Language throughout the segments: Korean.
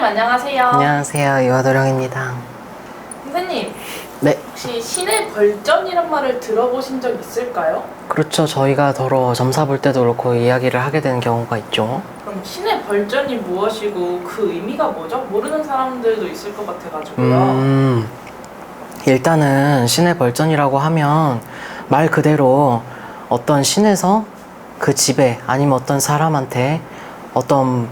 선생님 안녕하세요. 안녕하세요. 이화도령입니다. 선생님, 네. 혹시 신의 벌전이란 말을 들어보신 적 있을까요? 그렇죠. 저희가 더러 점사 볼 때도 그렇고 이야기를 하게 되는 경우가 있죠. 그럼 신의 벌전이 무엇이고 그 의미가 뭐죠? 모르는 사람들도 있을 것 같아가지고요. 일단은 신의 벌전이라고 하면 말 그대로 어떤 신에서 그 집에 아니면 어떤 사람한테 어떤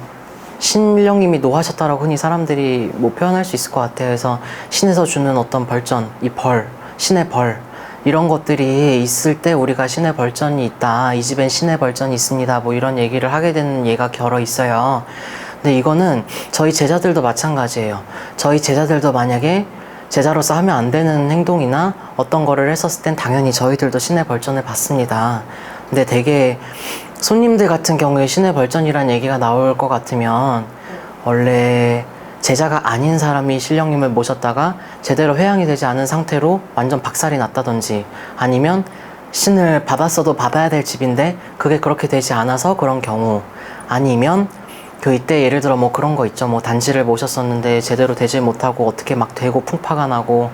신령님이 노하셨다라고 흔히 사람들이 뭐 표현할 수 있을 것 같아요. 그래서 신에서 주는 어떤 벌전, 이 벌, 신의 벌 이런 것들이 있을 때 우리가 신의 벌전이 있다, 이 집엔 신의 벌전이 있습니다, 뭐 이런 얘기를 하게 되는 예가 결어 있어요. 근데 이거는 저희 제자들도 마찬가지예요. 저희 제자들도 만약에 제자로서 하면 안 되는 행동이나 어떤 거를 했었을 땐 당연히 저희들도 신의 벌전을 받습니다. 근데 되게 손님들 같은 경우에 신의 벌전이라는 얘기가 나올 것 같으면 원래 제자가 아닌 사람이 신령님을 모셨다가 제대로 회양이 되지 않은 상태로 완전 박살이 났다든지, 아니면 신을 받았어도 받아야 될 집인데 그게 그렇게 되지 않아서 그런 경우, 아니면 그 이때 예를 들어 뭐 그런 거 있죠. 뭐 단지를 모셨었는데 제대로 되지 못하고 어떻게 막 되고 풍파가 나고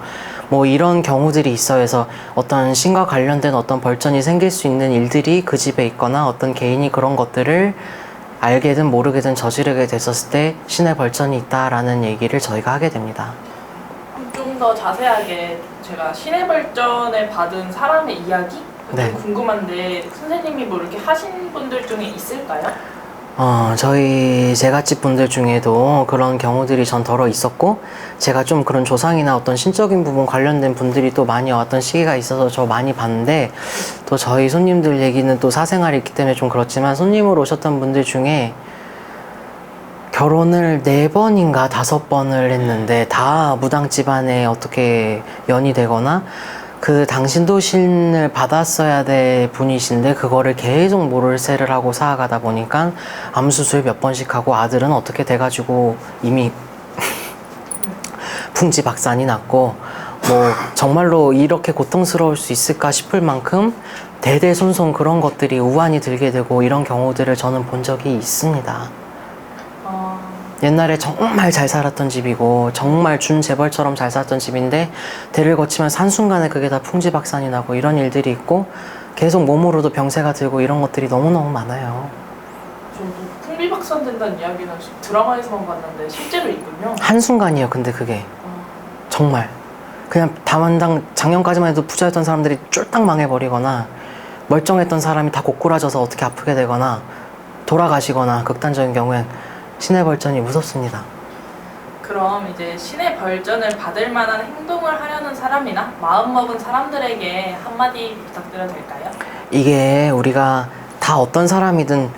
뭐 이런 경우들이 있어요. 그래서 어떤 신과 관련된 어떤 벌전이 생길 수 있는 일들이 그 집에 있거나 어떤 개인이 그런 것들을 알게든 모르게든 저지르게 됐었을 때 신의 벌전이 있다라는 얘기를 저희가 하게 됩니다. 좀 더 자세하게 제가 신의 벌전을 받은 사람의 이야기? 네. 궁금한데 선생님이 뭐 이렇게 하신 분들 중에 있을까요? 저희 제갓집 분들 중에도 그런 경우들이 전 덜어 있었고, 제가 좀 그런 조상이나 어떤 신적인 부분 관련된 분들이 또 많이 왔던 시기가 있어서 저 많이 봤는데, 또 저희 손님들 얘기는 또 사생활이 있기 때문에 좀 그렇지만, 손님으로 오셨던 분들 중에 결혼을 4번인가 5번을 했는데 다 무당 집안에 어떻게 연이 되거나, 그 당신도 신을 받았어야 될 분이신데 그거를 계속 모를새를 하고 살아가다 보니까 암수술 몇 번씩 하고 아들은 어떻게 돼가지고 이미 풍지박산이 났고, 뭐 정말로 이렇게 고통스러울 수 있을까 싶을 만큼 대대손손 그런 것들이 우환이 들게 되고 이런 경우들을 저는 본 적이 있습니다. 옛날에 정말 잘 살았던 집이고 정말 준재벌처럼 잘 살았던 집인데 대를 거치면 한순간에 그게 다 풍지박산이 나고 이런 일들이 있고, 계속 몸으로도 병세가 들고 이런 것들이 너무너무 많아요. 저도 풍비박산 된다는 이야기는 드라마에서만 봤는데 실제로 있군요. 한순간이에요. 근데 그게 정말 그냥 다만당 작년까지만 해도 부자였던 사람들이 쫄딱 망해버리거나, 멀쩡했던 사람이 다 고꾸라져서 어떻게 아프게 되거나 돌아가시거나, 극단적인 경우엔 신의 벌전이 무섭습니다. 그럼 이제 신의 벌전을 받을 만한 행동을 하려는 사람이나 마음먹은 사람들에게 한마디 부탁드려도 될까요? 이게 우리가 다 어떤 사람이든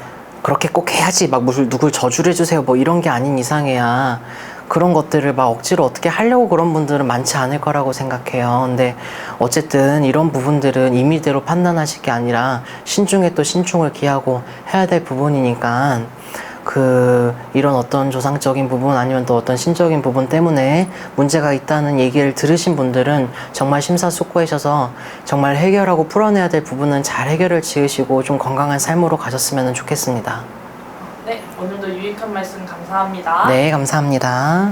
그렇게 꼭 해야지 막 누굴 저주를 해주세요 뭐 이런 게 아닌 이상해야 그런 것들을 막 억지로 어떻게 하려고 그런 분들은 많지 않을 거라고 생각해요. 근데 어쨌든 이런 부분들은 임의대로 판단하실 게 아니라 신중에 또 신중을 기하고 해야 될 부분이니까, 이런 어떤 조상적인 부분 아니면 또 어떤 신적인 부분 때문에 문제가 있다는 얘기를 들으신 분들은 정말 심사숙고하셔서 정말 해결하고 풀어내야 될 부분은 잘 해결을 지으시고 좀 건강한 삶으로 가셨으면 좋겠습니다. 네, 오늘도 유익한 말씀 감사합니다. 네, 감사합니다.